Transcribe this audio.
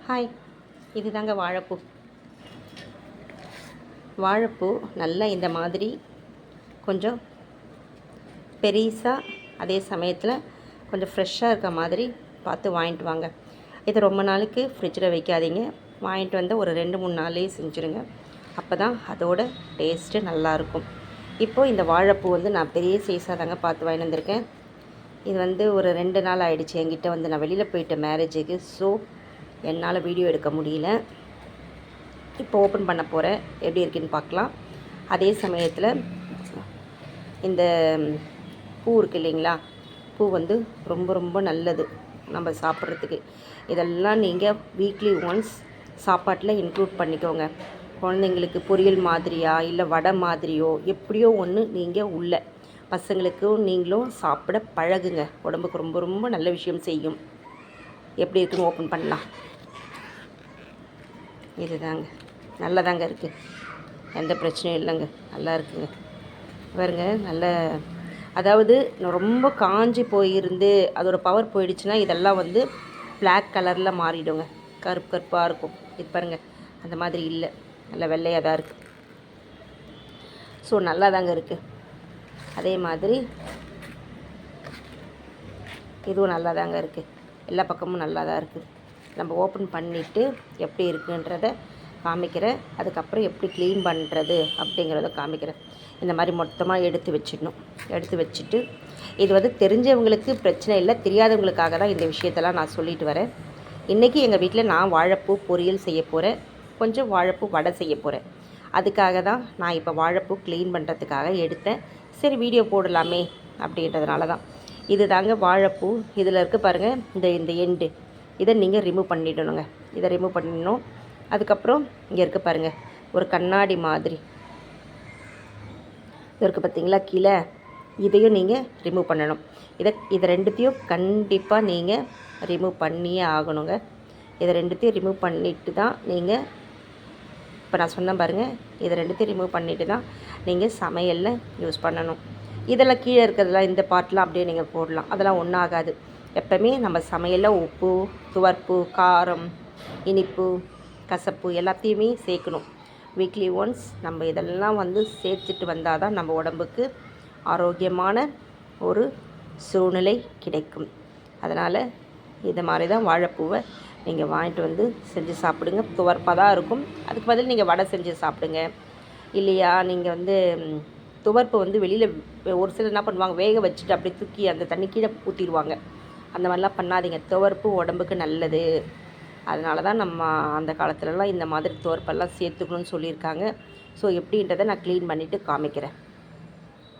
Hi, இது தாங்க வாழைப்பூ. வாழைப்பூ நல்லா இந்த மாதிரி கொஞ்சம் பெரிசாக, அதே சமயத்தில் கொஞ்சம் ஃப்ரெஷ்ஷாக இருக்க மாதிரி பார்த்து வாங்கிட்டு வாங்க. இது ரொம்ப நாளைக்கு ஃப்ரிட்ஜில் வைக்காதீங்க. வாங்கிட்டு வந்து ஒரு 2-3 நாள்லேயே செஞ்சுருங்க. அப்போ தான் அதோட டேஸ்ட்டு நல்லாயிருக்கும். இப்போது இந்த வாழைப்பூ நான் பெரிய சைஸாக தாங்க பார்த்து வாங்கிட்டு வந்திருக்கேன். இது ஒரு 2 நாள் ஆகிடுச்சு என்கிட்ட நான் வெளியில் போயிட்டேன் மேரேஜுக்கு. ஸோ என்னால் வீடியோ எடுக்க முடியல. இப்போ ஓப்பன் பண்ண போகிறேன், எப்படி இருக்குன்னு பார்க்கலாம். அதே சமயத்தில் இந்த பூ இருக்குது இல்லைங்களா, பூ ரொம்ப ரொம்ப நல்லது நம்ம சாப்பிட்றதுக்கு. இதெல்லாம் நீங்கள் வீக்லி ஒன்ஸ் சாப்பாட்டில் இன்க்ளூட் பண்ணிக்கோங்க. குழந்தைங்களுக்கு பொரியல் மாதிரியா இல்லை வடை மாதிரியோ எப்படியோ ஒன்று நீங்கள் உள்ள பசங்களுக்கும் நீங்களும் சாப்பிட பழகுங்க. உடம்புக்கு ரொம்ப ரொம்ப நல்ல விஷயம் செய்யும். எப்படி இருக்குன்னு ஓப்பன் பண்ணலாம். இதுதாங்க, நல்லதாங்க இருக்குது, எந்த பிரச்சனையும் இல்லைங்க, நல்லா இருக்குங்க. பாருங்க, நல்ல அதாவது ரொம்ப காஞ்சி போயிருந்து அதோட பவர் போயிடுச்சுன்னா இதெல்லாம் பிளாக் கலரில் மாறிடுங்க, கருப்பு கருப்பாக இருக்கும். இது பாருங்கள், அந்த மாதிரி இல்லை, நல்ல வெள்ளையாக தான் இருக்குது. ஸோ நல்லா தாங்க இருக்குது. அதே மாதிரி இதுவும் நல்லா தாங்க இருக்குது, எல்லா பக்கமும் நல்லா தான் இருக்குது. நம்ம ஓப்பன் பண்ணிவிட்டு எப்படி இருக்குன்றதை காமிக்கிறேன். அதுக்கப்புறம் எப்படி க்ளீன் பண்ணுறது அப்படிங்கிறத காமிக்கிறேன். இந்த மாதிரி மொத்தமாக எடுத்து வச்சிடணும். எடுத்து வச்சுட்டு இது தெரிஞ்சவங்களுக்கு பிரச்சனை இல்லை, தெரியாதவங்களுக்காக தான் இந்த விஷயத்தெல்லாம் நான் சொல்லிட்டு வரேன். இன்றைக்கி எங்கள் வீட்டில் நான் வாழைப்பூ பொரியல் செய்ய போகிறேன், கொஞ்சம் வாழைப்பூ வடை செய்ய போகிறேன். அதுக்காக தான் நான் இப்போ வாழைப்பூ க்ளீன் பண்ணுறதுக்காக எடுத்தேன். சரி, வீடியோ போடலாமே அப்படின்றதுனால தான். இது தாங்க வாழைப்பூ. இதில் இருக்குது பாருங்கள், இந்த எண்டு இதை நீங்கள் ரிமூவ் பண்ணிடணுங்க. இதை ரிமூவ் பண்ணணும். அதுக்கப்புறம் இங்கே இருக்குது பாருங்கள், ஒரு கண்ணாடி மாதிரி இது இருக்குது பார்த்தீங்களா கீழே, இதையும் நீங்கள் ரிமூவ் பண்ணணும். இதை ரெண்டுத்தையும் கண்டிப்பாக நீங்கள் ரிமூவ் பண்ணியே ஆகணுங்க. இதை ரெண்டுத்தையும் ரிமூவ் பண்ணிவிட்டு தான் நீங்கள், இப்போ நான் சொன்னேன் பாருங்கள், இதை ரெண்டுத்தையும் ரிமூவ் பண்ணிவிட்டு தான் நீங்கள் சமையலில் யூஸ் பண்ணணும். இதெல்லாம் கீழே இருக்கிறதெல்லாம் இந்த பார்ட்லாம் அப்படியே நீங்கள் போடலாம், அதெல்லாம் ஒன்றும் ஆகாது. எப்போவுமே நம்ம சமையலில் உப்பு, துவர்ப்பு, காரம், இனிப்பு, கசப்பு எல்லாத்தையுமே சேர்க்கணும். வீக்லி ஒன்ஸ் நம்ம இதெல்லாம் சேர்த்துட்டு வந்தால் தான் நம்ம உடம்புக்கு ஆரோக்கியமான ஒரு சூழ்நிலை கிடைக்கும். அதனால் இது மாதிரி தான் வாழைப்பூவை நீங்கள் வாங்கிட்டு செஞ்சு சாப்பிடுங்க. துவர்ப்பாக தான் இருக்கும். அதுக்கு பதில் நீங்கள் வடை செஞ்சு சாப்பிடுங்க. இல்லையா, நீங்கள் துவர்ப்பு வெளியில் ஒரு சிலர் என்ன பண்ணுவாங்க, வேக வச்சுட்டு அப்படியே தூக்கி அந்த தண்ணி கீழே ஊற்றிடுவாங்க. அந்த மாதிரிலாம் பண்ணாதீங்க. துவர்ப்பு உடம்புக்கு நல்லது. அதனால தான் நம்ம அந்த காலத்துலலாம் இந்த மாதிரி துவர்ப்பெல்லாம் சேர்த்துக்கணும்னு சொல்லியிருக்காங்க. ஸோ எப்படின்றதை நான் க்ளீன் பண்ணிவிட்டு காமிக்கிறேன்.